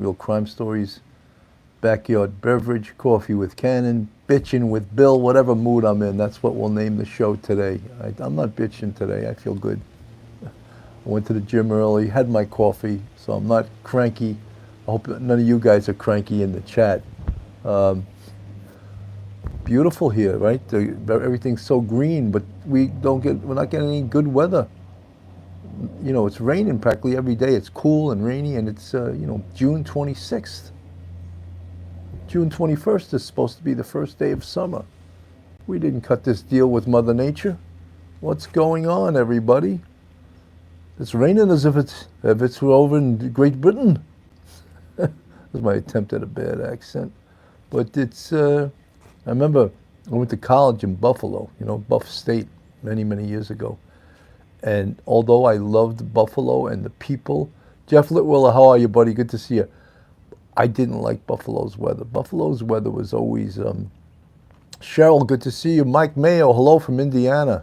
Real crime stories, backyard beverage, coffee with Cannon, bitching with Bill, whatever mood I'm in. That's what we'll name the show today. I'm not bitching today. I feel good. I went to the gym early, had my coffee, so I'm not cranky. I hope that none of you guys are cranky in the chat. Um, Beautiful here, right? Everything's so green, but we're not getting any good weather. You know, it's raining practically every day. It's cool and rainy, and it's June 26th. June 21st is supposed to be the first day of summer. We didn't cut this deal with Mother Nature. What's going on, everybody? It's raining as if it's over in Great Britain. That was my attempt at a bad accent, but it's. I remember I went to college in Buffalo, Buff State, many, many years ago. And although I loved Buffalo and the people, Jeff Litwiller, how are you, buddy? Good to see you. I didn't like Buffalo's weather. Buffalo's weather was always, Cheryl, good to see you. Mike Mayo, hello from Indiana.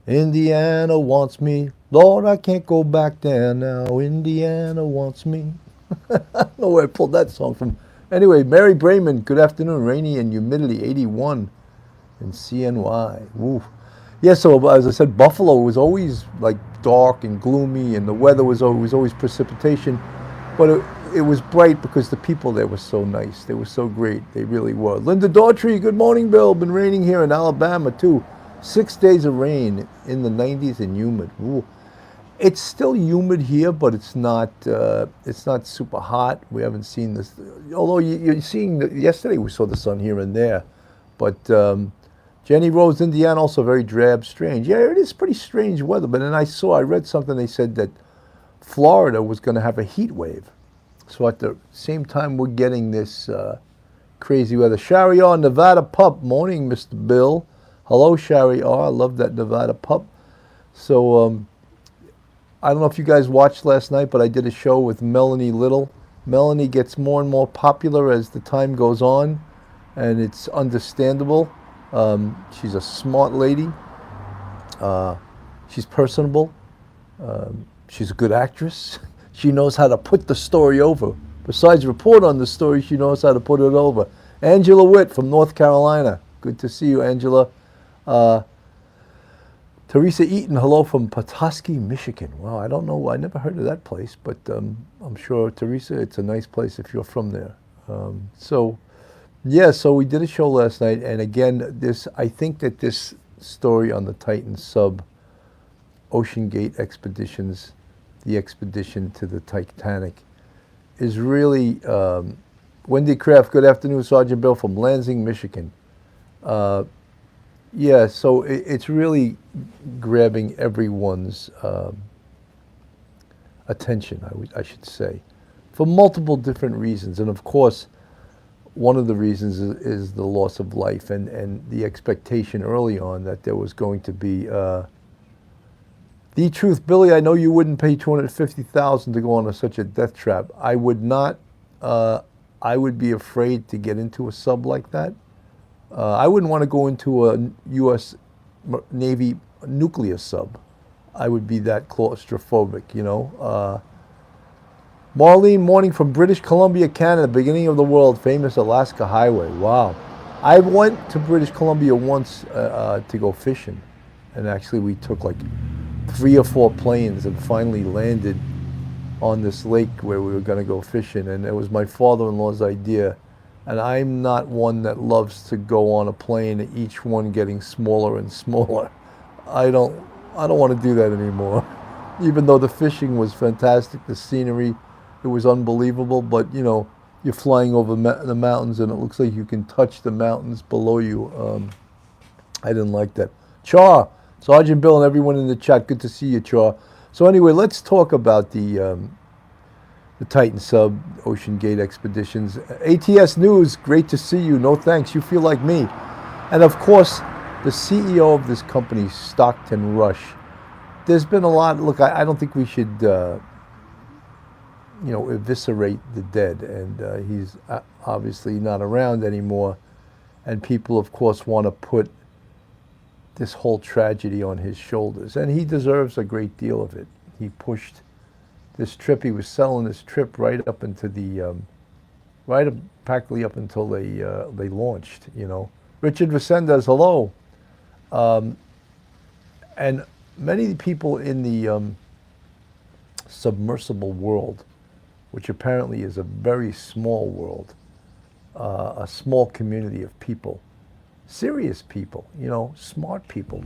Indiana wants me. Lord, I can't go back there now. Indiana wants me. I don't know where I pulled that song from. Anyway, Mary Brayman, good afternoon. Rainy and humidity, 81 in CNY. Woo. Yeah, so as I said, Buffalo was always like dark and gloomy, and the weather was always precipitation. But it was bright because the people there were so nice. They were so great. They really were. Linda Daughtry, good morning, Bill. Been raining here in Alabama, too. 6 days of rain in the 90s and humid. Ooh. It's still humid here, but it's not super hot. We haven't seen this. Although you're seeing, yesterday we saw the sun here and there. But Jenny Rose, Indiana, also very drab, strange. Yeah, it is pretty strange weather. But then I read something, they said that Florida was going to have a heat wave. So at the same time we're getting this crazy weather. Shari R, Nevada Pup, morning, Mr. Bill. Hello, Shari R, I love that Nevada Pup. So, I don't know if you guys watched last night, but I did a show with Melanie Little. Melanie gets more and more popular as the time goes on, and it's understandable. She's a smart lady. She's personable. She's a good actress. She knows how to put the story over. Besides report on the story, she knows how to put it over. Angela Witt from North Carolina. Good to see you, Angela. Teresa Eaton, hello from Petoskey, Michigan. Wow, I don't know, I never heard of that place, but I'm sure, Teresa, it's a nice place if you're from there. So we did a show last night, and again, I think that this story on the Titan sub, Ocean Gate Expeditions, the expedition to the Titanic, is really, Wendy Kraft, good afternoon, Sergeant Bill from Lansing, Michigan. Yeah, so it's really grabbing everyone's attention, I should say, for multiple different reasons. And of course, one of the reasons is the loss of life and the expectation early on that there was going to be the truth. Billy, I know you wouldn't pay $250,000 to go on such a death trap. I would not. I would be afraid to get into a sub like that. I wouldn't want to go into a U.S. Navy nuclear sub. I would be that claustrophobic, Marlene, morning from British Columbia, Canada, beginning of the world, famous Alaska Highway. Wow. I went to British Columbia once to go fishing. And actually we took like 3 or 4 planes and finally landed on this lake where we were going to go fishing. And it was my father-in-law's idea. And I'm not one that loves to go on a plane, each one getting smaller and smaller. I don't want to do that anymore. Even though the fishing was fantastic, the scenery, it was unbelievable. But you're flying over the mountains, and it looks like you can touch the mountains below you. I didn't like that. Char, Sergeant Bill, and everyone in the chat, good to see you, Char. So anyway, let's talk about the Titan sub, Ocean Gate Expeditions. ATS News, great to see you. No thanks, you feel like me. And of course, the CEO of this company, Stockton Rush. There's been a lot, look, I don't think we should, eviscerate the dead. And he's obviously not around anymore. And people, of course, want to put this whole tragedy on his shoulders. And he deserves a great deal of it. He pushed this trip. He was selling this trip right up into the right up, practically up until they launched. You know, Richard Resendez, hello, and many people in the submersible world, which apparently is a very small world, a small community of people, serious people, you know, smart people,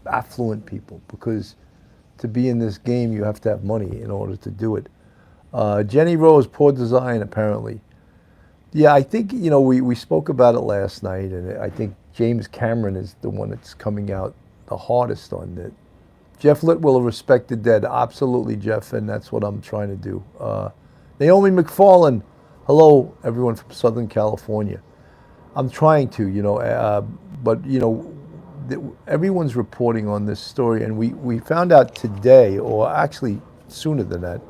affluent people, because to be in this game you have to have money in order to do it. Jenny Rose, poor design apparently. Yeah, I think, you know, we spoke about it last night, and I think James Cameron is the one that's coming out the hardest on it. Jeff Litwell, Respect the Dead. Absolutely, Jeff, and that's what I'm trying to do. Naomi McFarlane, hello, everyone from Southern California. I'm trying to, you know, but, you know, everyone's reporting on this story, and we found out today, or actually sooner than that,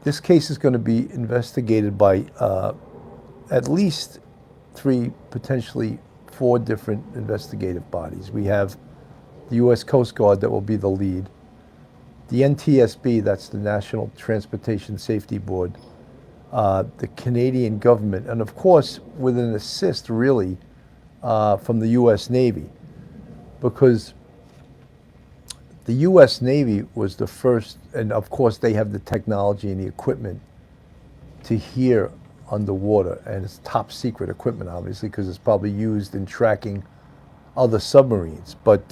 this case is going to be investigated by at least 3, potentially 4 different investigative bodies. We have the U.S. Coast Guard that will be the lead, the NTSB, that's the National Transportation Safety Board, the Canadian government, and of course with an assist really from the U.S. Navy, because the U.S. Navy was the first, and of course they have the technology and the equipment to hear underwater, and it's top secret equipment obviously because it's probably used in tracking other submarines, but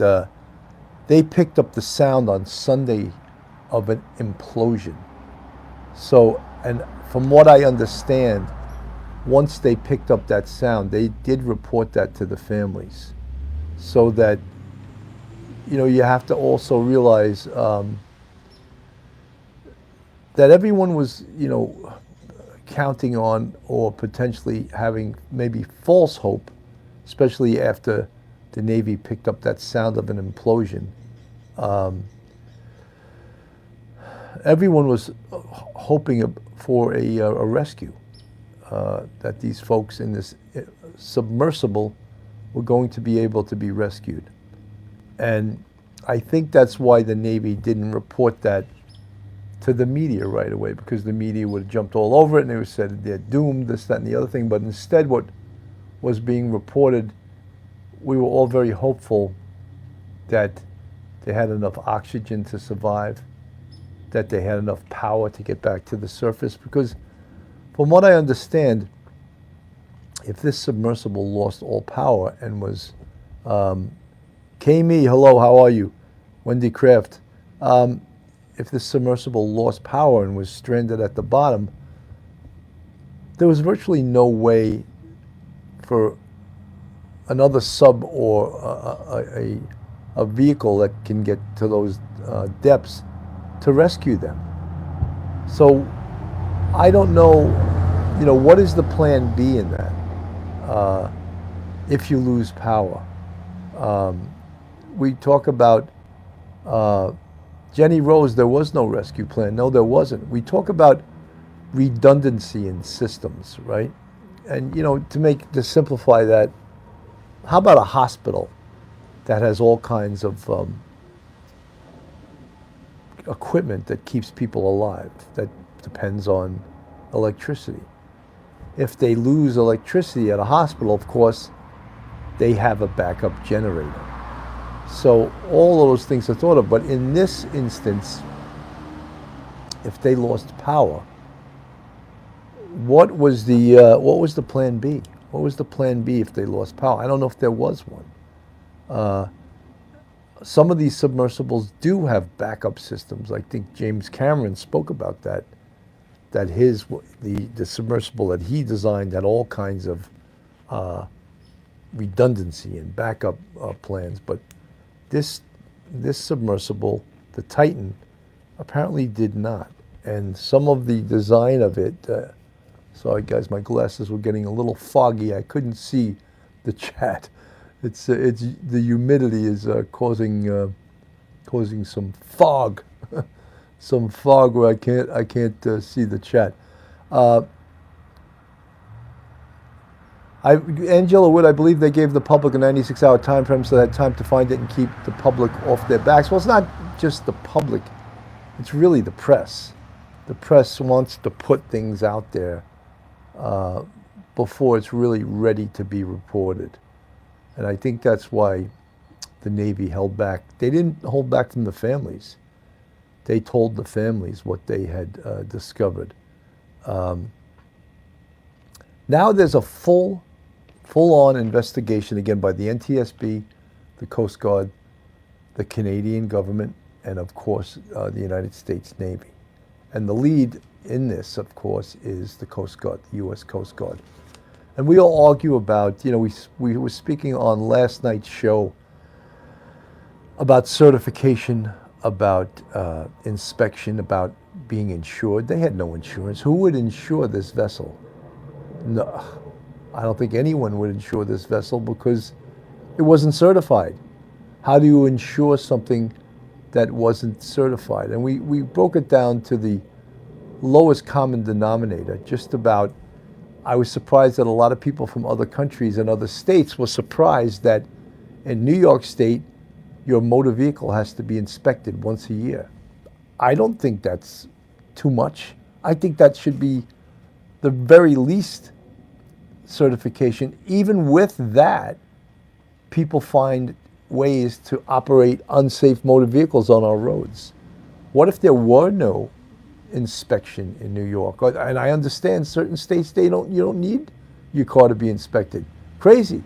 they picked up the sound on Sunday of an implosion. So, and from what I understand, once they picked up that sound, they did report that to the families. So that, you know, you have to also realize that everyone was, you know, counting on or potentially having maybe false hope, especially after the Navy picked up that sound of an implosion. Everyone was hoping for a rescue, that these folks in this submersible were going to be able to be rescued. And I think that's why the Navy didn't report that to the media right away, because the media would have jumped all over it and they would have said they're doomed, this, that, and the other thing. But instead what was being reported, we were all very hopeful that they had enough oxygen to survive, that they had enough power to get back to the surface, because from what I understand, if this submersible lost all power and was, Kami, hello, how are you? Wendy Kraft. If this submersible lost power and was stranded at the bottom, there was virtually no way for another sub or a vehicle that can get to those depths to rescue them. So I don't know, you know, what is the plan B in that if you lose power? We talk about Jenny Rose, there was no rescue plan. No, there wasn't. We talk about redundancy in systems, right? And, you know, to simplify that, how about a hospital that has all kinds of equipment that keeps people alive, that depends on electricity? If they lose electricity at a hospital, of course, they have a backup generator. So all those things are thought of, but in this instance, if they lost power, what was the plan B? What was the plan B if they lost power? I don't know if there was one. Some of these submersibles do have backup systems. I think James Cameron spoke about that. That the submersible that he designed had all kinds of redundancy and backup plans, but this submersible, the Titan, apparently did not. And some of the design of it, sorry guys, my glasses were getting a little foggy. I couldn't see the chat. It's the humidity is causing some fog, some fog where I can't see the chat. Angela Wood, I believe they gave the public a 96-hour time frame so they had time to find it and keep the public off their backs. Well, it's not just the public It's really the press. The press wants to put things out there before it's really ready to be reported. And I think that's why the Navy held back. They didn't hold back from the families. They told the families what they had discovered. Now there's a full-on investigation again by the NTSB, the Coast Guard, the Canadian government, and of course the United States Navy. And the lead in this, of course, is the Coast Guard, the U.S. Coast Guard. And we all argue about, we were speaking on last night's show about certification, about inspection, about being insured. They had no insurance. Who would insure this vessel? No, I don't think anyone would insure this vessel because it wasn't certified. How do you insure something that wasn't certified? And we broke it down to the lowest common denominator, just about. I was surprised that a lot of people from other countries and other states were surprised that in New York State, your motor vehicle has to be inspected once a year. I don't think that's too much. I think that should be the very least certification. Even with that, people find ways to operate unsafe motor vehicles on our roads. What if there were no inspection in New York? And I understand certain states, you don't need your car to be inspected. Crazy.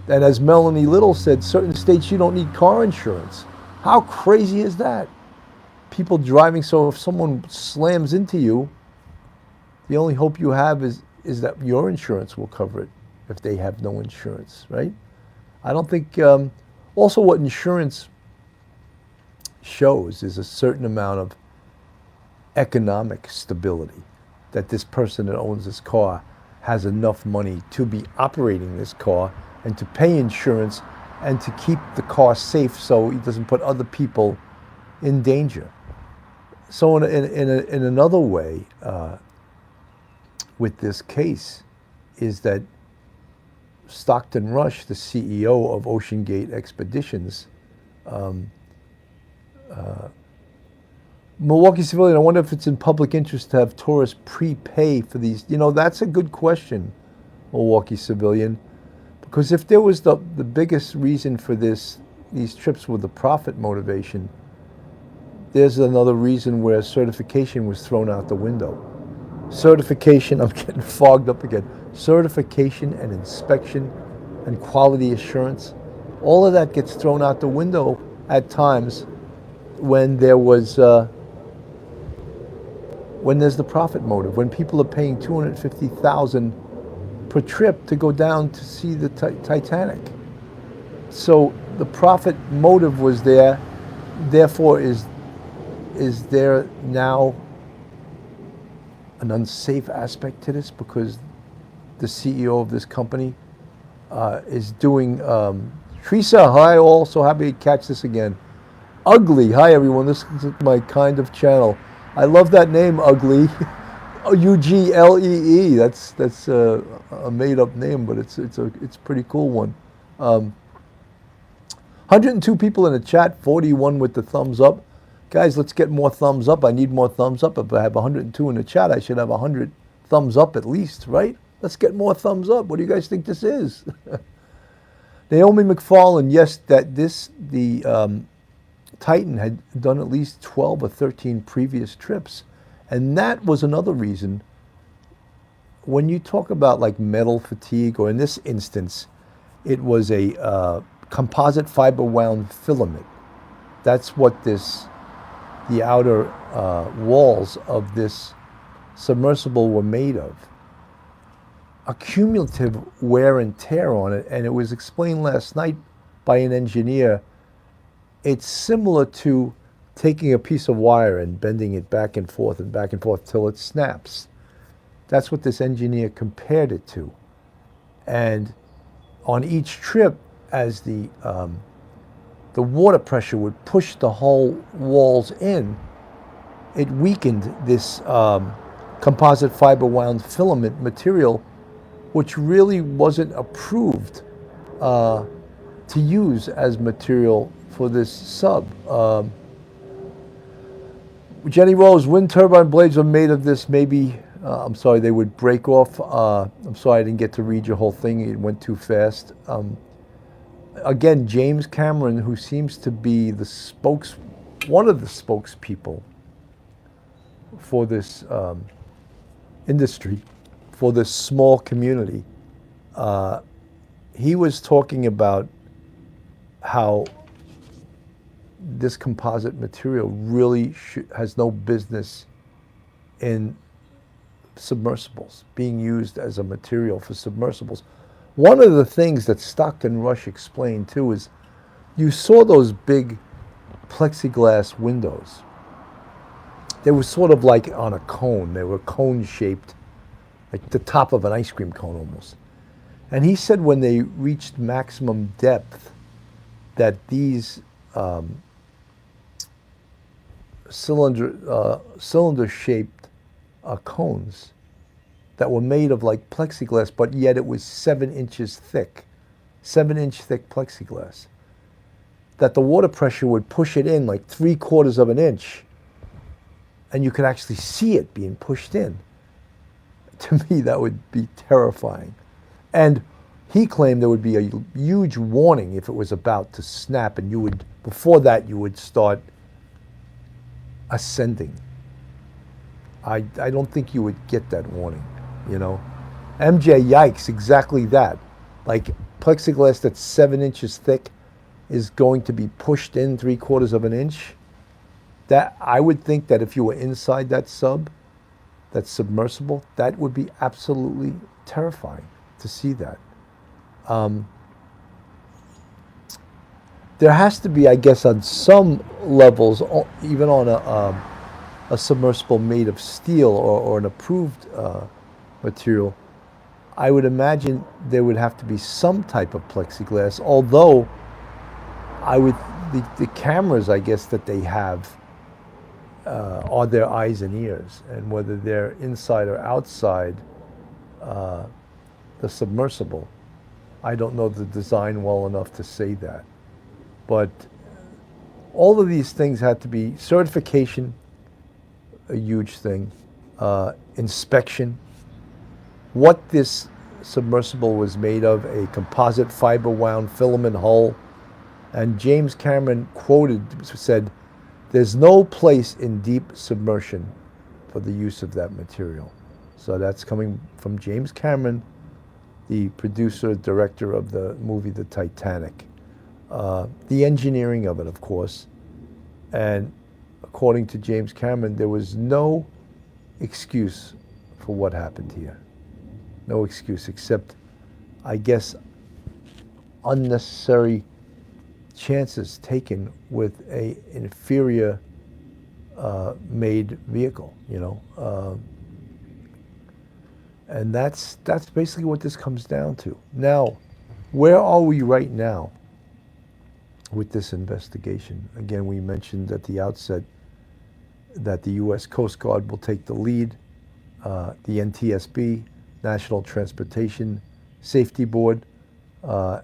And as Melanie Little said, certain states you don't need car insurance. How crazy is that? People driving, so if someone slams into you, the only hope you have is that your insurance will cover it if they have no insurance, right? I don't think, also what insurance shows is a certain amount of economic stability, that this person that owns this car has enough money to be operating this car and to pay insurance and to keep the car safe so he doesn't put other people in danger. So in another way, with this case, is that Stockton Rush, the CEO of Ocean Gate Expeditions, Milwaukee Civilian, I wonder if it's in public interest to have tourists prepay for these. That's a good question, Milwaukee Civilian, because if there was the biggest reason for these trips were the profit motivation, there's another reason where certification was thrown out the window. Certification, I'm getting fogged up again. Certification and inspection and quality assurance, all of that gets thrown out the window at times when there's the profit motive, when people are paying $250,000 per trip to go down to see the Titanic. So the profit motive was there, therefore is there now an unsafe aspect to this because the CEO of this company is doing, Teresa, hi all, so happy to catch this again. Ugly, hi everyone, this is my kind of channel. I love that name, Ugly. Uglee. That's a made up name, but it's a pretty cool one. 102 people in the chat, 41 with the thumbs up. Guys, let's get more thumbs up. I need more thumbs up. If I have 102 in the chat, I should have 100 thumbs up at least, right? Let's get more thumbs up. What do you guys think this is? Naomi McFarland, yes, the Titan had done at least 12 or 13 previous trips. And that was another reason. When you talk about like metal fatigue, or in this instance, it was a composite fiber wound filament. That's what the outer walls of this submersible were made of. A cumulative wear and tear on it, and it was explained last night by an engineer. It's similar to taking a piece of wire and bending it back and forth till it snaps. That's what this engineer compared it to. And on each trip, as the water pressure would push the whole walls in, it weakened this composite fiber wound filament material, which really wasn't approved to use as material for this sub. Jenny Rose, wind turbine blades are made of this. Maybe, I'm sorry, they would break off. I'm sorry I didn't get to read your whole thing. It went too fast. Again, James Cameron, who seems to be one of the spokespeople for this industry, for this small community, he was talking about how this composite material really has no business in submersibles, being used as a material for submersibles. One of the things that Stockton Rush explained too is you saw those big plexiglass windows. They were sort of like on a cone. They were cone shaped, like the top of an ice cream cone almost. And he said when they reached maximum depth that these cylinder-shaped cones that were made of like plexiglass, but yet it was 7 inches thick, 7-inch thick plexiglass, that the water pressure would push it in like 3/4 of an inch, and you could actually see it being pushed in. To me, that would be terrifying. And he claimed there would be a huge warning if it was about to snap, and before that, you would start ascending. I don't think you would get that warning, MJ, yikes, exactly that. Like plexiglass that's 7 inches thick is going to be pushed in 3/4 of an inch. That I would think that if you were inside that submersible, that would be absolutely terrifying to see that. There has to be, I guess, on some levels, even on a submersible made of steel or an approved material, I would imagine there would have to be some type of plexiglass, although the cameras, I guess, that they have are their eyes and ears, and whether they're inside or outside the submersible, I don't know the design well enough to say that. But all of these things had to be certification, a huge thing, inspection, what this submersible was made of, a composite fiber wound filament hull. And James Cameron said, there's no place in deep submersion for the use of that material. So that's coming from James Cameron, the producer, director of the movie The Titanic. The engineering of it, of course. And according to James Cameron, there was no excuse for what happened here. No excuse except, I guess, unnecessary chances taken with a inferior made vehicle, and that's basically what this comes down to. Now, where are we right now with this investigation? Again, we mentioned at the outset that the U.S. Coast Guard will take the lead. The NTSB, National Transportation Safety Board, the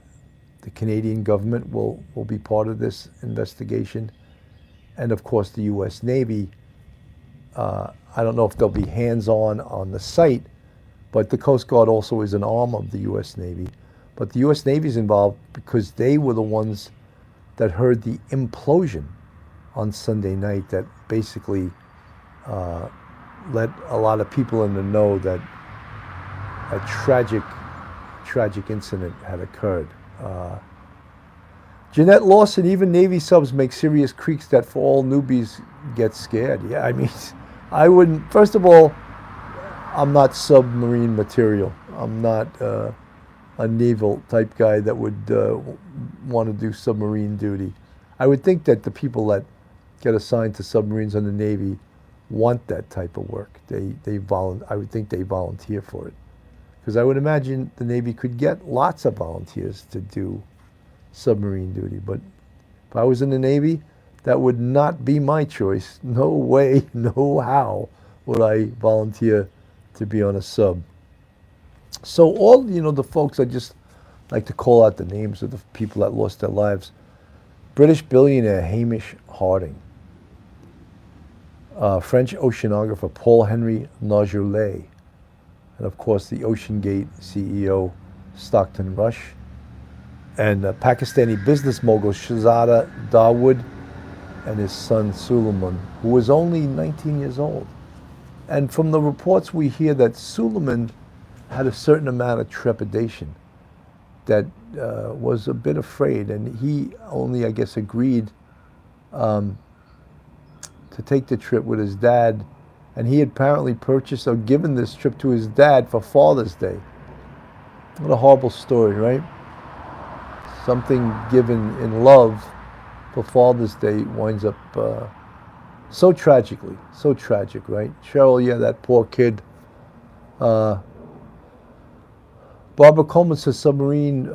Canadian government will be part of this investigation. And of course, the U.S. Navy, I don't know if they'll be hands-on on the site, but the Coast Guard also is an arm of the U.S. Navy. But the U.S. Navy is involved because they were the ones that heard the implosion on Sunday night that basically let a lot of people in the know that a tragic incident had occurred. Jeanette Lawson, even Navy subs make serious creaks that for all newbies get scared. Yeah, I mean, I wouldn't, first of all, I'm not submarine material. I'm not a naval type guy that would want to do submarine duty. I would think that the people that get assigned to submarines in the Navy want that type of work. I would think they volunteer for it. Because I would imagine the Navy could get lots of volunteers to do submarine duty. But if I was in the Navy, that would not be my choice. No way, no how would I volunteer to be on a sub. So all, the folks, I just like to call out the names of the people that lost their lives. British billionaire Hamish Harding. French oceanographer Paul-Henri Lajourlet, and of course the OceanGate CEO Stockton Rush, and Pakistani business mogul Shahzada Dawood and his son Suleiman, who was only 19 years old. And from the reports we hear that Suleiman had a certain amount of trepidation, that was a bit afraid, and he only, I guess, agreed to take the trip with his dad, and he had apparently purchased or given this trip to his dad for Father's Day. What a horrible story, right? Something given in love for Father's Day winds up so tragically, so tragic, right? Cheryl, yeah, that poor kid. Barbara Coleman says submarine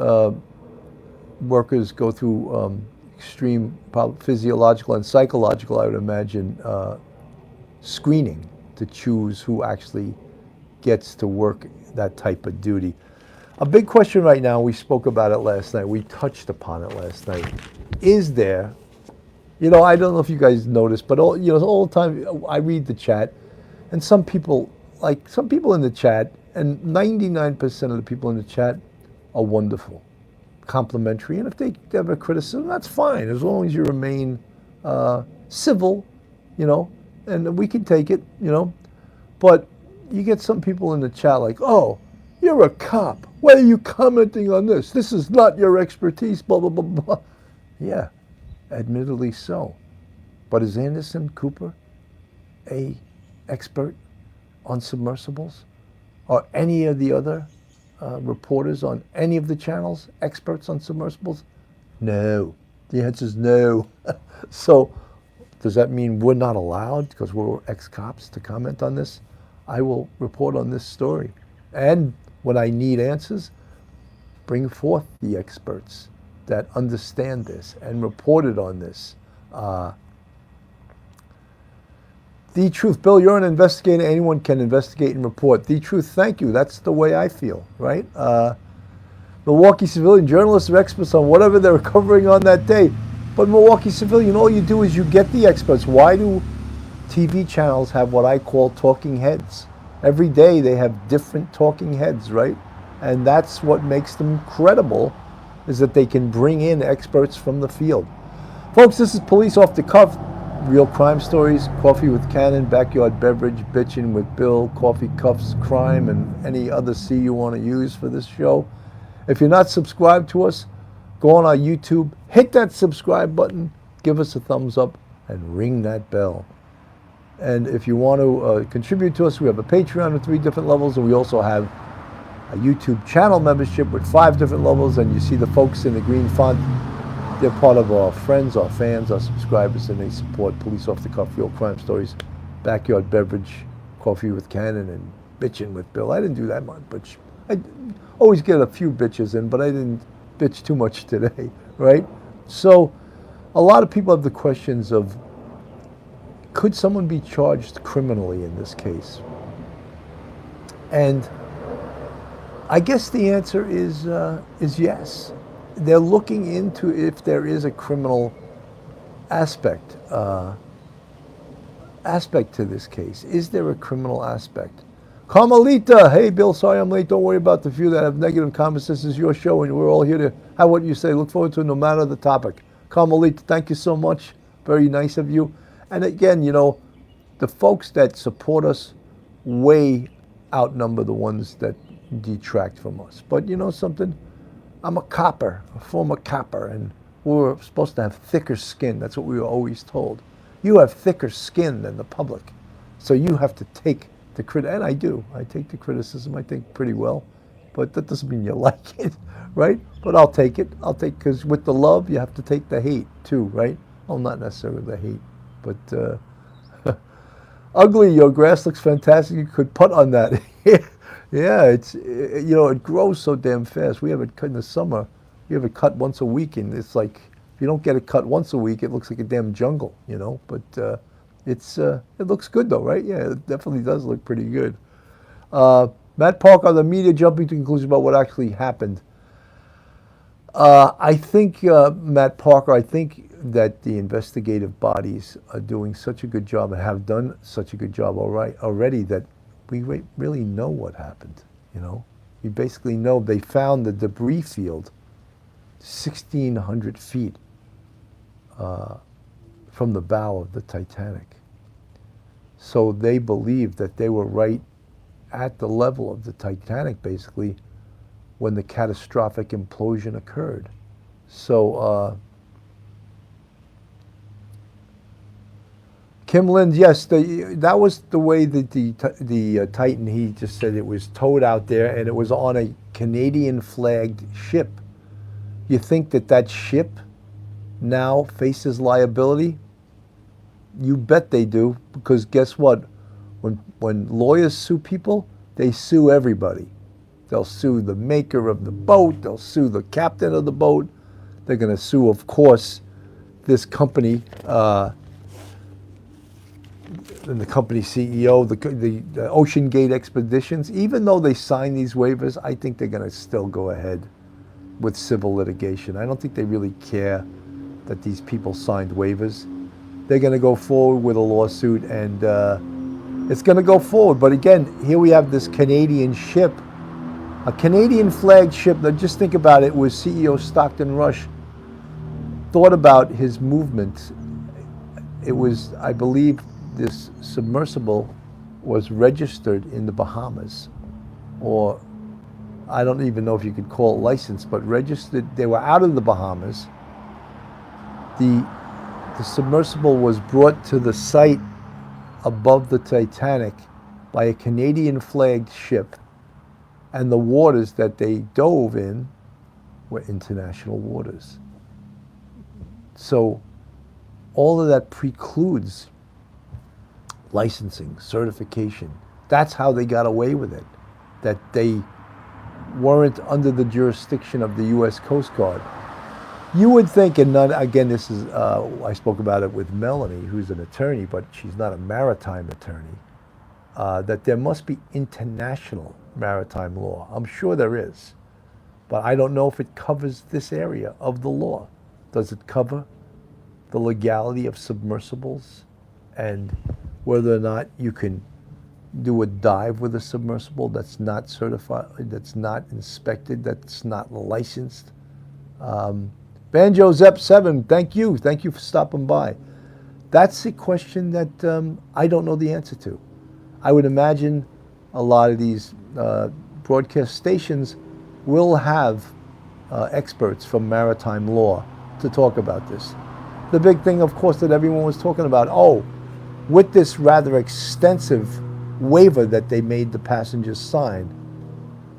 workers go through extreme physiological and psychological, I would imagine, screening to choose who actually gets to work that type of duty. A big question right now, we spoke about it last night, we touched upon it last night. Is there, I don't know if you guys noticed, but all the time I read the chat, and some people in the chat, and 99% of the people in the chat are wonderful, complimentary, and if they have a criticism, that's fine, as long as you remain civil, and we can take it, but you get some people in the chat like, oh, you're a cop, why are you commenting on this? This is not your expertise, blah, blah, blah, blah. Yeah, admittedly so. But is Anderson Cooper a expert on submersibles? Are any of the other reporters on any of the channels experts on submersibles? No. The answer is no. So does that mean we're not allowed, because we're ex-cops, to comment on this? I will report on this story. And when I need answers, bring forth the experts that understand this and reported on this. The Truth, Bill, you're an investigator. Anyone can investigate and report. The Truth, thank you. That's the way I feel, right? Milwaukee Civilian, journalists are experts on whatever they're covering on that day. But Milwaukee Civilian, all you do is you get the experts. Why do TV channels have what I call talking heads? Every day they have different talking heads, right? And that's what makes them credible, is that they can bring in experts from the field. Folks, this is Police Off the Cuff. Real crime stories, coffee with Cannon, backyard beverage, bitchin' with Bill, coffee, cuffs, crime, and any other C you want to use for this show. If you're not subscribed to us, go on our YouTube, hit that subscribe button, give us a thumbs up, and ring that bell. And if you want to contribute to us, we have a Patreon with 3 different levels, and we also have a YouTube channel membership with 5 different levels, and you see the folks in the green font. They're part of our friends, our fans, our subscribers, and they support Police Off the Cuff, real crime stories, backyard beverage, coffee with Cannon, and bitching with Bill. I didn't do that much, but I always get a few bitches in, but I didn't bitch too much today, right? So a lot of people have the questions of, could someone be charged criminally in this case? And I guess the answer is yes. They're looking into if there is a criminal aspect to this case. Is there a criminal aspect? Carmelita, hey Bill, sorry I'm late. Don't worry about the few that have negative comments. This is your show, and we're all here to have what you say. Look forward to it no matter the topic. Carmelita, thank you so much. Very nice of you. And again, the folks that support us way outnumber the ones that detract from us. But you know something? I'm a copper, a former copper, and we're supposed to have thicker skin. That's what we were always told. You have thicker skin than the public, so you have to take the and I do. I take the criticism, I think, pretty well, but that doesn't mean you like it, right? But I'll take it. Because with the love, you have to take the hate too, right? Well, not necessarily the hate, but Ugly, your grass looks fantastic. You could putt on that. Yeah, it grows so damn fast. We have it cut in the summer. We have it cut once a week, and it's like, if you don't get it cut once a week, it looks like a damn jungle, But it looks good though, right? Yeah, it definitely does look pretty good. Matt Parker, the media jumping to conclusions about what actually happened. I think, Matt Parker, that the investigative bodies are doing such a good job and have done such a good job already that we really know what happened, you know? We basically know they found the debris field 1,600 feet from the bow of the Titanic. So they believe that they were right at the level of the Titanic, basically, when the catastrophic implosion occurred. So, Kim Lind, yes, that was the way that the Titan, he just said it was towed out there, and it was on a Canadian-flagged ship. You think that that ship now faces liability? You bet they do, because guess what? When lawyers sue people, they sue everybody. They'll sue the maker of the boat, they'll sue the captain of the boat, they're going to sue, of course, this company, and the company CEO, the Ocean Gate Expeditions. Even though they signed these waivers, I think they're going to still go ahead with civil litigation. I don't think they really care that these people signed waivers. They're going to go forward with a lawsuit, and it's going to go forward. But again, here we have this Canadian ship, a Canadian flagged ship. Now just think about it, was CEO Stockton Rush thought about his movement. It was, I believe, this submersible was registered in the Bahamas, or I don't even know if you could call it licensed, but registered. They were out of the Bahamas. The submersible was brought to the site above the Titanic by a Canadian flagged ship, and the waters that they dove in were international waters. So all of that precludes licensing, certification. That's how they got away with it, that they weren't under the jurisdiction of the U.S. Coast Guard. You would think, and none, again, this is, I spoke about it with Melanie, who's an attorney, but she's not a maritime attorney, that there must be international maritime law. I'm sure there is, but I don't know if it covers this area of the law. Does it cover the legality of submersibles and whether or not you can do a dive with a submersible that's not certified, that's not inspected, that's not licensed? Banjo Zep 7, thank you for stopping by. That's a question that I don't know the answer to. I would imagine a lot of these broadcast stations will have experts from maritime law to talk about this. The big thing, of course, that everyone was talking about, with this rather extensive waiver that they made the passengers sign,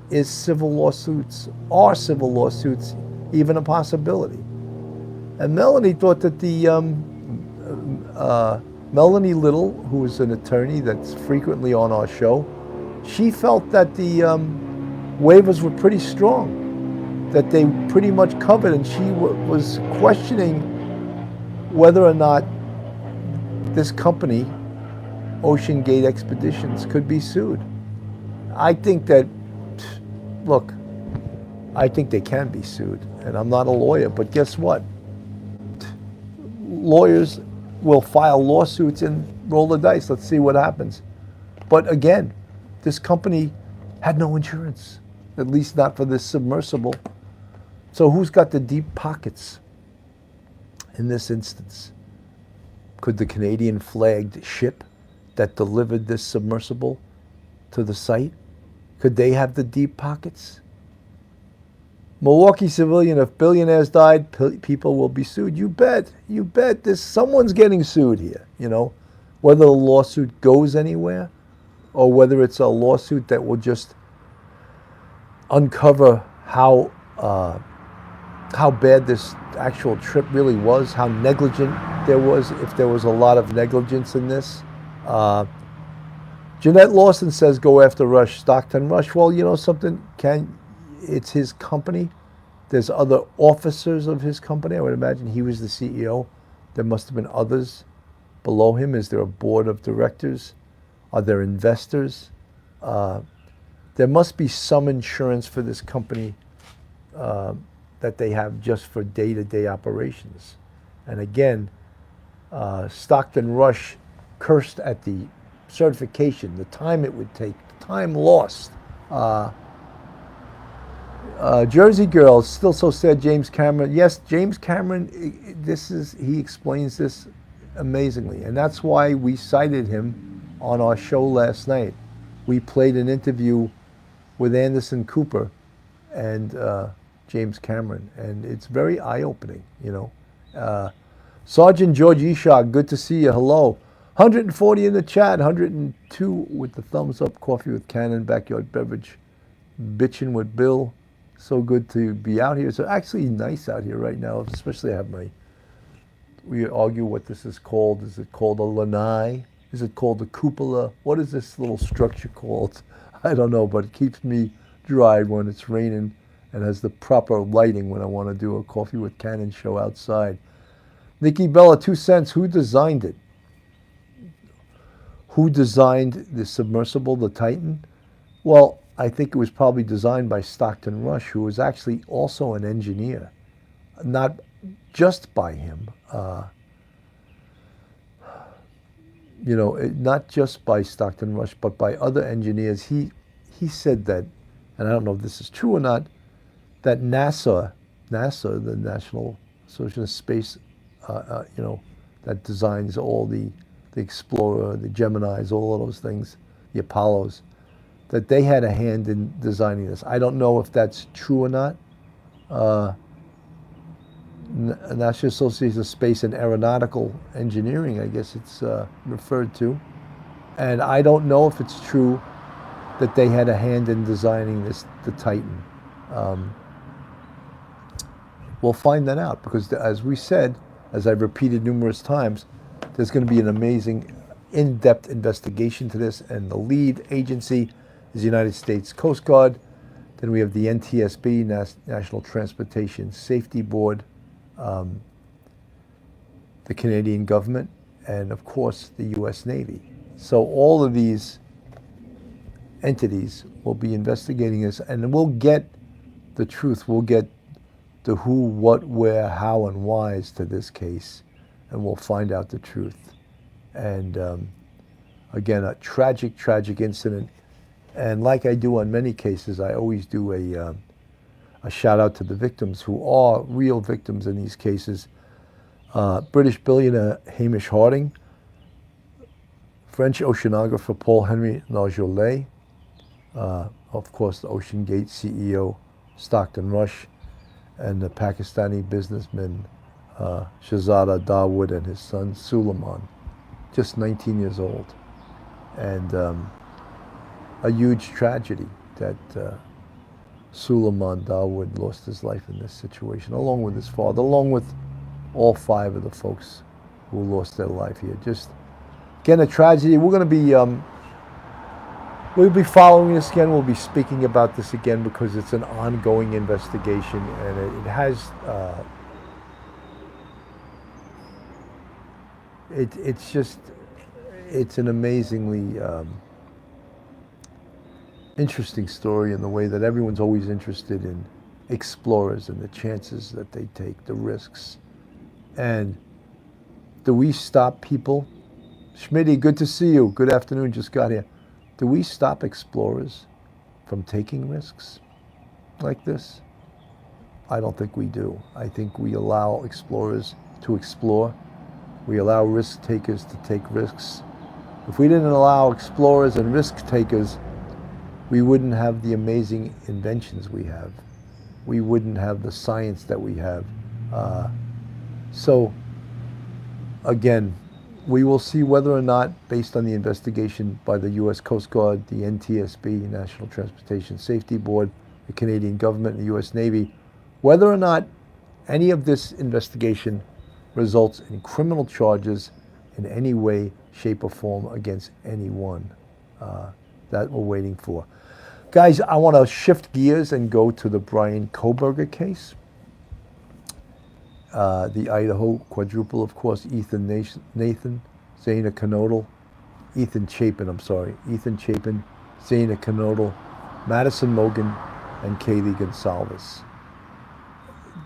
is civil lawsuits. Are civil lawsuits even a possibility? And Melanie thought that the Melanie Little, who is an attorney that's frequently on our show, she felt that the waivers were pretty strong, that they pretty much covered, and she was questioning whether or not this company, Ocean Gate Expeditions, could be sued. I think that, look, I think they can be sued, and I'm not a lawyer, but guess what? Lawyers will file lawsuits and roll the dice. Let's see what happens. But again, this company had no insurance, at least not for this submersible. So who's got the deep pockets in this instance? Could the Canadian flagged ship that delivered this submersible to the site, could they have the deep pockets? Milwaukee civilian, if billionaires died, people will be sued. You bet. Someone's getting sued here, you know, whether the lawsuit goes anywhere or whether it's a lawsuit that will just uncover how bad this actual trip really was, how negligent there was, if there was a lot of negligence in this. Jeanette Lawson says, go after Rush, Stockton Rush. Well, you know something, it's his company. There's other officers of his company. I would imagine he was the CEO. There must have been others below him. Is there a board of directors? Are there investors? There must be some insurance for this company that they have just for day-to-day operations. And again, Stockton Rush cursed at the certification, the time it would take, the time lost. Jersey Girl, still so sad, James Cameron. Yes, James Cameron, he explains this amazingly. And that's why we cited him on our show last night. We played an interview with Anderson Cooper and James Cameron, and it's very eye-opening, you know. Sergeant George Ishak, good to see you. Hello. 140 in the chat, 102 with the thumbs up. Coffee with Cannon, backyard beverage. Bitchin' with Bill. So good to be out here. It's actually nice out here right now, especially I have we argue what this is called. Is it called a lanai? Is it called a cupola? What is this little structure called? I don't know, but it keeps me dry when it's raining and has the proper lighting when I want to do a Coffee with Cannon show outside. Nikki Bella, 2 cents. Who designed it? Who designed the submersible, the Titan? Well, I think it was probably designed by Stockton Rush, who was actually also an engineer. Not just by him. Not just by Stockton Rush, but by other engineers. He said that, and I don't know if this is true or not, that NASA, the National Association of Space, that designs all the Explorer, the Geminis, all of those things, the Apollos, that they had a hand in designing this. I don't know if that's true or not. National Association of Space and Aeronautical Engineering, I guess it's referred to. And I don't know if it's true that they had a hand in designing the Titan. We'll find that out because, as we said, as I've repeated numerous times, there's going to be an amazing in-depth investigation to this, and the lead agency is the United States Coast Guard. Then we have the NTSB, National Transportation Safety Board, the Canadian government, and of course the U.S. Navy. So all of these entities will be investigating this, and we'll get the truth. We'll get the who, what, where, how, and whys to this case, and we'll find out the truth. And again, a tragic, tragic incident. And like I do on many cases, I always do a shout out to the victims who are real victims in these cases. British billionaire Hamish Harding, French oceanographer Paul-Henri Nargeolet, of course the Ocean Gate CEO Stockton Rush, and the Pakistani businessman Shahzada Dawood and his son Suleiman, just 19 years old. And a huge tragedy that Suleiman Dawood lost his life in this situation, along with his father, along with all 5 of the folks who lost their life here. Just, again, a tragedy. We're going to be we'll be following this again. We'll be speaking about this again because it's an ongoing investigation, and it has it's an amazingly interesting story in the way that everyone's always interested in explorers and the chances that they take, the risks. And do we stop people? Schmitty, good to see you. Good afternoon, just got here. Do we stop explorers from taking risks like this? I don't think we do. I think we allow explorers to explore. We allow risk takers to take risks. If we didn't allow explorers and risk takers, we wouldn't have the amazing inventions we have. We wouldn't have the science that we have. So, again, we will see whether or not, based on the investigation by the U.S. Coast Guard, the NTSB, National Transportation Safety Board, the Canadian government, and the U.S. Navy, whether or not any of this investigation results in criminal charges in any way, shape, or form against anyone. That we're waiting for. Guys, I want to shift gears and go to the Brian Kohberger case. The Idaho quadruple, of course, Ethan Zana Knodel, Ethan Chapin, Zana Knodel, Madison Mogan, and Kaylee Gonsalves.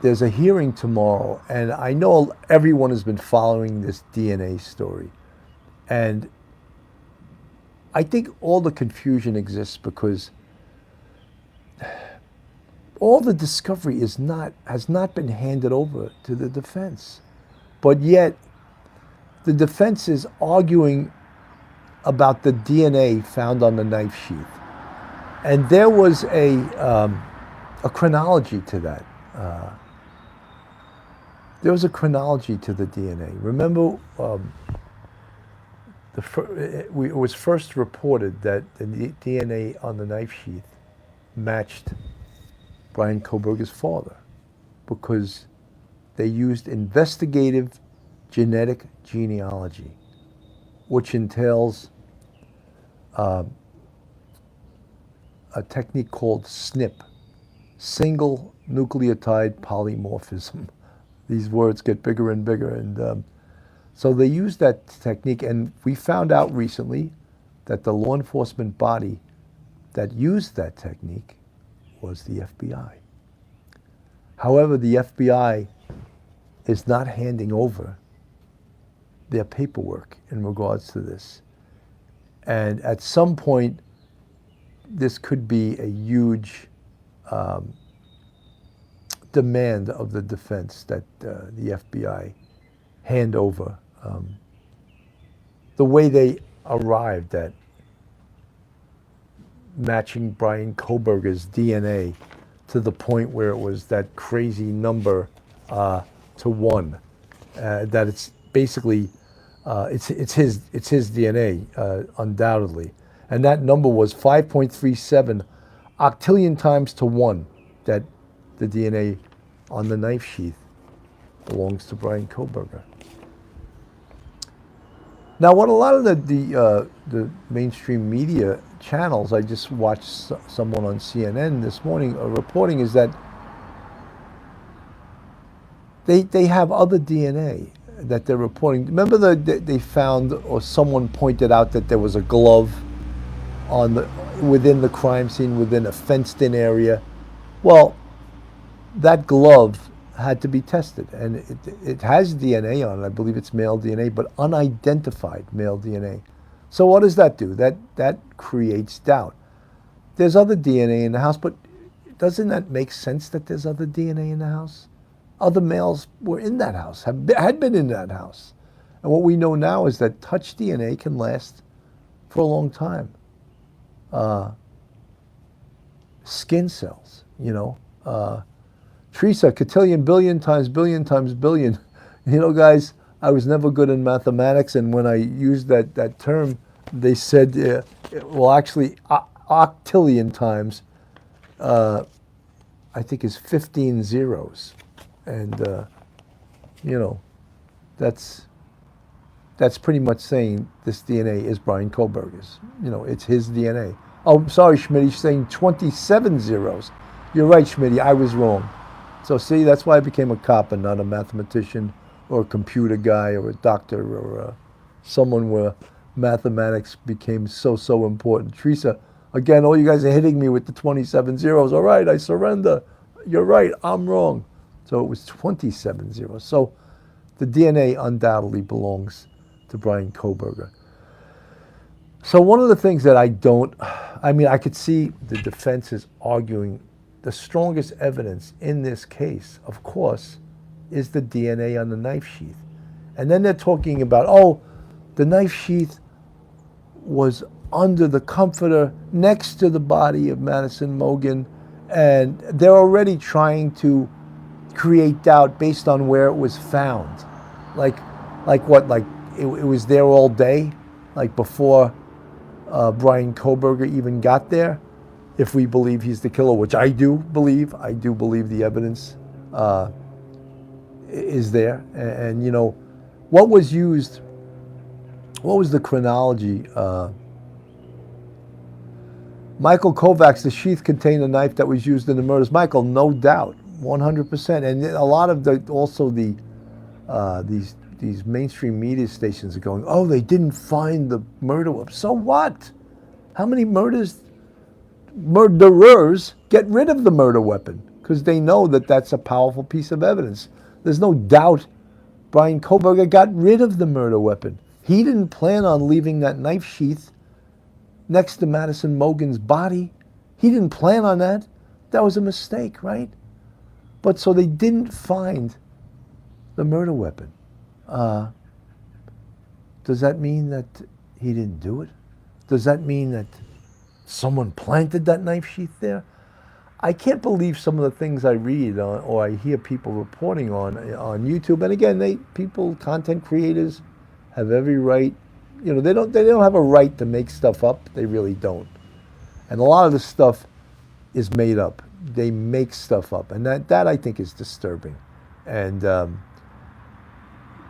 there's a hearing tomorrow, and I know everyone has been following this DNA story. And I think all the confusion exists because all the discovery has not been handed over to the defense. But yet, the defense is arguing about the DNA found on the knife sheath. And there was a chronology to that. There was a chronology to the DNA. Remember, it was first reported that the DNA on the knife sheath matched Brian Kohberger's father because they used investigative genetic genealogy, which entails a technique called SNP, single nucleotide polymorphism. These words get bigger and bigger, and so they used that technique, and we found out recently that the law enforcement body that used that technique was the FBI. However, the FBI is not handing over their paperwork in regards to this. And at some point, this could be a huge demand of the defense that the FBI hand over the way they arrived at matching Brian Kohberger's DNA to the point where it was that crazy number to 1. That it's basically it's his DNA undoubtedly, and that number was 5.37 octillion times to 1. That the DNA on the knife sheath belongs to Brian Kohberger. Now, what a lot of the mainstream media channels, I just watched someone on CNN this morning reporting, is that they have other DNA that they're reporting. Remember they found, or someone pointed out, that there was a glove within the crime scene, within a fenced-in area. Well, that glove had to be tested, and it has DNA on it. I believe it's male DNA, but unidentified male DNA. So what does that do? That creates doubt. There's other DNA in the house, but doesn't that make sense that there's other DNA in the house? Other males were in that house, had been in that house. And what we know now is that touch DNA can last for a long time. Skin cells, Teresa, cotillion, billion times billion times billion. Guys, I was never good in mathematics, and when I used that term, they said, well, actually, octillion times, I think, is 15 zeros. And, that's pretty much saying this DNA is Brian Kohberger's. It's his DNA. Oh, I'm sorry, Schmitty, saying 27 zeros. You're right, Schmitty, I was wrong. So see, that's why I became a cop and not a mathematician or a computer guy or a doctor or someone where mathematics became so important. Teresa, again, all you guys are hitting me with the 27 zeros. All right, I surrender. You're right, I'm wrong. So it was 27 zeros. So the DNA undoubtedly belongs to Brian Kohberger. So one of the things that I could see the defense is arguing the strongest evidence in this case, of course, is the DNA on the knife sheath. And then they're talking about, the knife sheath was under the comforter next to the body of Madison Mogen, and they're already trying to create doubt based on where it was found. Like it was there all day, like before Brian Kohberger even got there. If we believe he's the killer, which I do believe the evidence is there. And what was used, what was the chronology? Michael Kovacs, the sheath contained a knife that was used in the murders. Michael, no doubt, 100%. And a lot of these mainstream media stations are going, they didn't find the murder weapon. So what? How many murderers get rid of the murder weapon? because they know that that's a powerful piece of evidence. There's no doubt Brian Kohberger got rid of the murder weapon. He didn't plan on leaving that knife sheath next to Madison Mogen's body. He didn't plan on that. That was a mistake, right? But so they didn't find the murder weapon. Does that mean that he didn't do it? Does that mean that someone planted that knife sheath there? I can't believe some of the things I read or I hear people reporting on YouTube. And again, content creators have every right. You know, they don't have a right to make stuff up. They really don't. And a lot of this stuff is made up. They make stuff up, and that I think is disturbing. And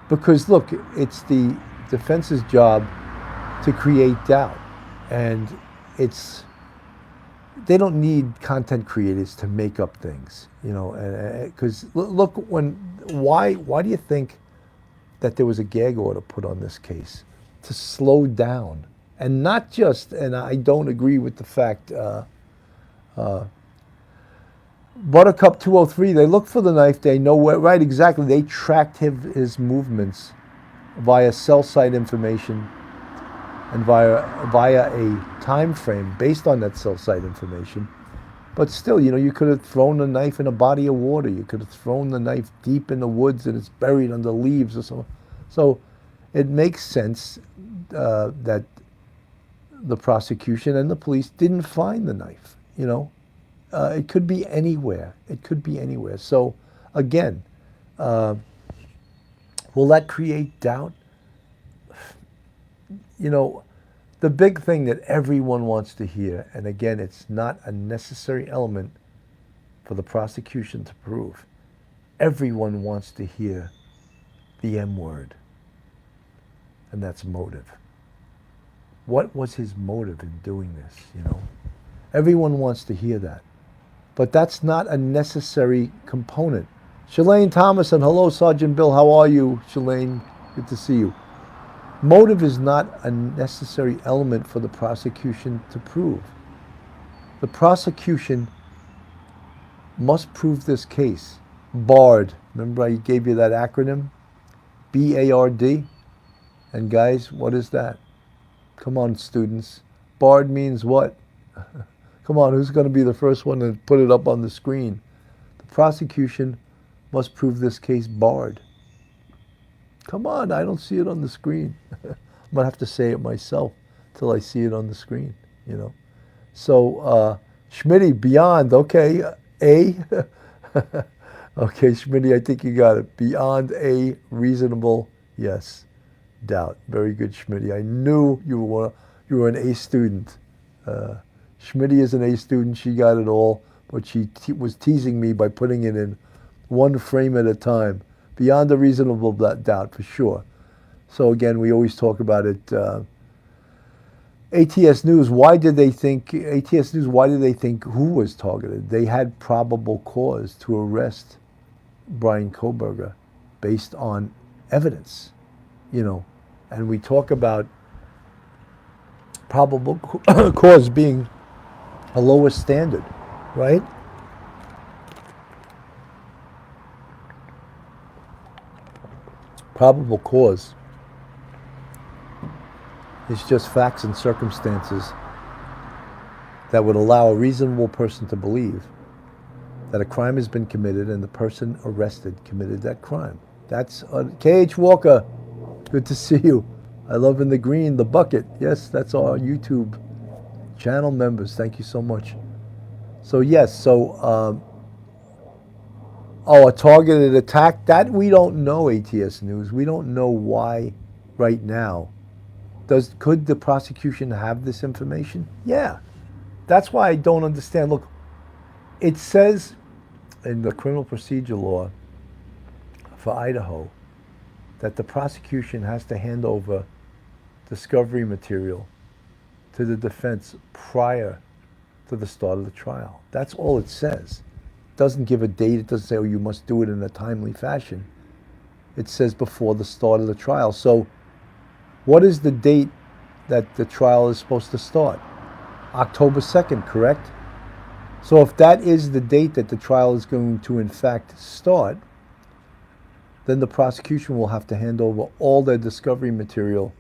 because look, it's the defense's job to create doubt, and they don't need content creators to make up things, you know. Because look, why do you think that there was a gag order put on this case? To slow down, and not just. And I don't agree with the fact. Buttercup 203. They looked for the knife. They know where. Right, exactly. They tracked his movements via cell site information and via a time frame based on that cell site information. But still, you know, you could have thrown the knife in a body of water. You could have thrown the knife deep in the woods and it's buried under leaves or so. So it makes sense that the prosecution and the police didn't find the knife, you know. It could be anywhere. It could be anywhere. So again, will that create doubt? You know, the big thing that everyone wants to hear, and again, it's not a necessary element for the prosecution to prove. Everyone wants to hear the M word, and that's motive. What was his motive in doing this, you know? Everyone wants to hear that. But that's not a necessary component. Shalane Thomason, hello, Sergeant Bill. How are you, Shalane? Good to see you. Motive is not a necessary element for the prosecution to prove. The prosecution must prove this case. BARD. Remember I gave you that acronym? B-A-R-D. And guys, what is that? Come on, students. BARD means what? Come on, who's going to be the first one to put it up on the screen? The prosecution must prove this case barred. Come on, I don't see it on the screen. I'm going to have to say it myself till I see it on the screen, you know. So, Schmitty, beyond, okay, A. Okay, Schmitty, I think you got it. Beyond a reasonable, yes, doubt. Very good, Schmitty. I knew you were an A student. Schmitty is an A student. She got it all, but she was teasing me by putting it in one frame at a time. Beyond a reasonable doubt, for sure. So again, we always talk about it. ATS News, why did they think who was targeted? They had probable cause to arrest Brian Kohberger based on evidence, you know. And we talk about probable cause being a lower standard, right? Probable cause is just facts and circumstances that would allow a reasonable person to believe that a crime has been committed and the person arrested committed that crime. That's K.H. Walker. Good to see you. I love in the green, the bucket. Yes, that's our YouTube channel members. Thank you so much. So yes, a targeted attack, that we don't know, ATS News. We don't know why right now. Could the prosecution have this information? Yeah. That's why I don't understand. Look, it says in the criminal procedure law for Idaho that the prosecution has to hand over discovery material to the defense prior to the start of the trial. That's all it says. It doesn't give a date. It doesn't say, oh, you must do it in a timely fashion. It says before the start of the trial. So what is the date that the trial is supposed to start? October 2nd, correct? So if that is the date that the trial is going to in fact start, then the prosecution will have to hand over all their discovery material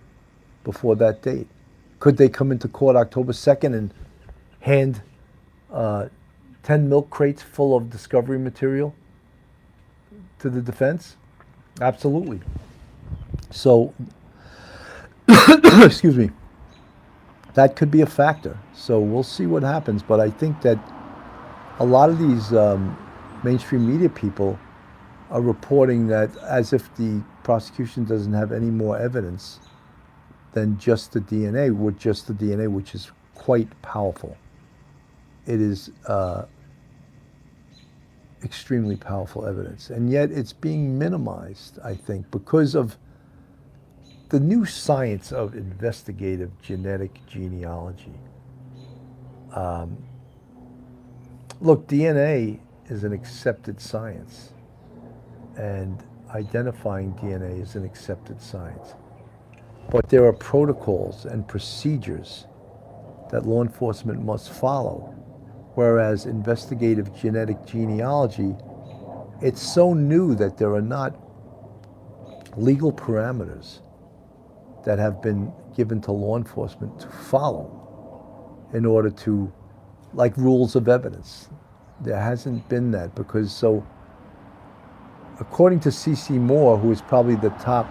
before that date. Could they come into court October 2nd and hand 10 milk crates full of discovery material to the defense? Absolutely. So, excuse me, that could be a factor. So we'll see what happens. But I think that a lot of these mainstream media people are reporting that as if the prosecution doesn't have any more evidence than just the DNA, which is quite powerful. It is extremely powerful evidence. And yet it's being minimized, I think, because of the new science of investigative genetic genealogy. Look, DNA is an accepted science, and identifying DNA is an accepted science. But there are protocols and procedures that law enforcement must follow, whereas investigative genetic genealogy, it's so new that there are not legal parameters that have been given to law enforcement to follow in order to, like rules of evidence. There hasn't been that because, so according to C.C. Moore, who is probably the top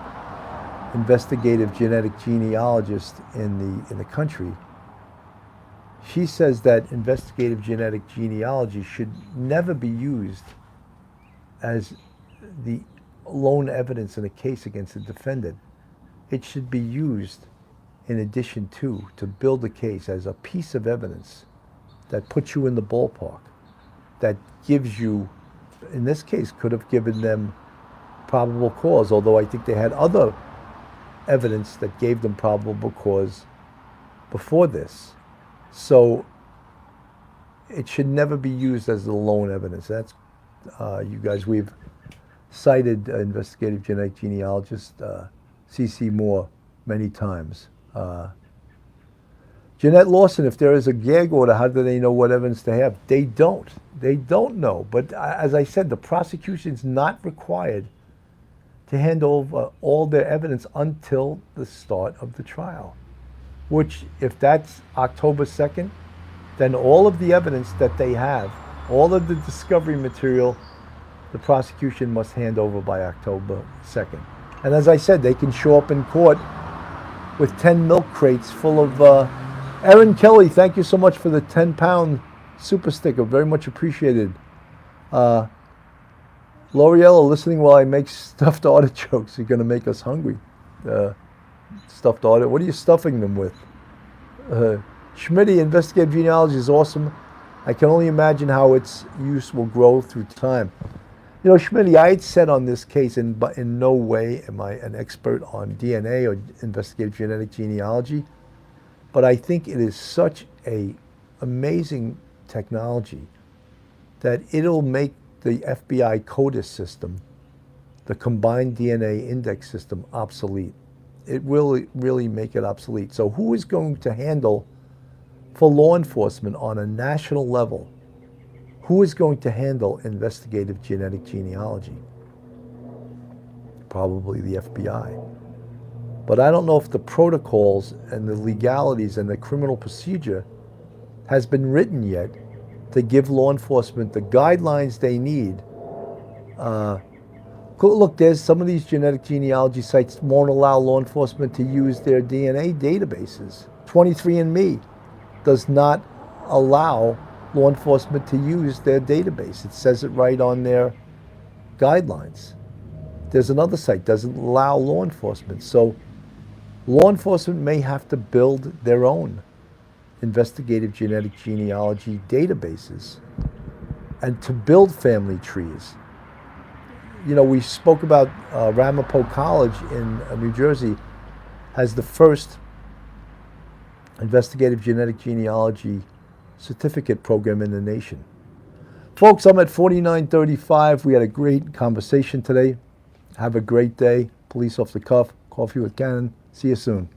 investigative genetic genealogist in the country, she says that investigative genetic genealogy should never be used as the lone evidence in a case against a defendant. It should be used in addition to build a case as a piece of evidence that puts you in the ballpark, that gives you, in this case, could have given them probable cause, although I think they had other evidence that gave them probable cause before this. So it should never be used as the lone evidence. That's, you guys, we've cited investigative genetic genealogist C.C. Moore many times. Jeanette Lawson, if there is a gag order, how do they know what evidence they have? They don't. They don't know. But as I said, the prosecution's not required to hand over all their evidence until the start of the trial, which, if that's October 2nd, then all of the evidence that they have, all of the discovery material, the prosecution must hand over by October 2nd. And as I said, they can show up in court with 10 milk crates full of... Erin Kelly, thank you so much for the 10-pound super sticker. Very much appreciated. L'Oreal, listening while I make stuffed artichokes. You're going to make us hungry. Stuffed artichoke. What are you stuffing them with? Schmitty, investigative genealogy is awesome. I can only imagine how its use will grow through time. You know, Schmitty, I had said on this case, but in no way am I an expert on DNA or investigative genetic genealogy, but I think it is such a amazing technology that it'll make the FBI CODIS system, the combined DNA index system, obsolete. It will really make it obsolete. So who is going to handle, for law enforcement on a national level, who is going to handle investigative genetic genealogy? Probably the FBI. But I don't know if the protocols and the legalities and the criminal procedure has been written yet to give law enforcement the guidelines they need. Look, there's some of these genetic genealogy sites won't allow law enforcement to use their DNA databases. 23andMe does not allow law enforcement to use their database. It says it right on their guidelines. There's another site doesn't allow law enforcement. So law enforcement may have to build their own investigative genetic genealogy databases and to build family trees. You know, we spoke about Ramapo College in New Jersey has the first investigative genetic genealogy certificate program in the nation. Folks, I'm at 4935. We had a great conversation today. Have a great day. Police off the cuff. Coffee with Cannon. See you soon.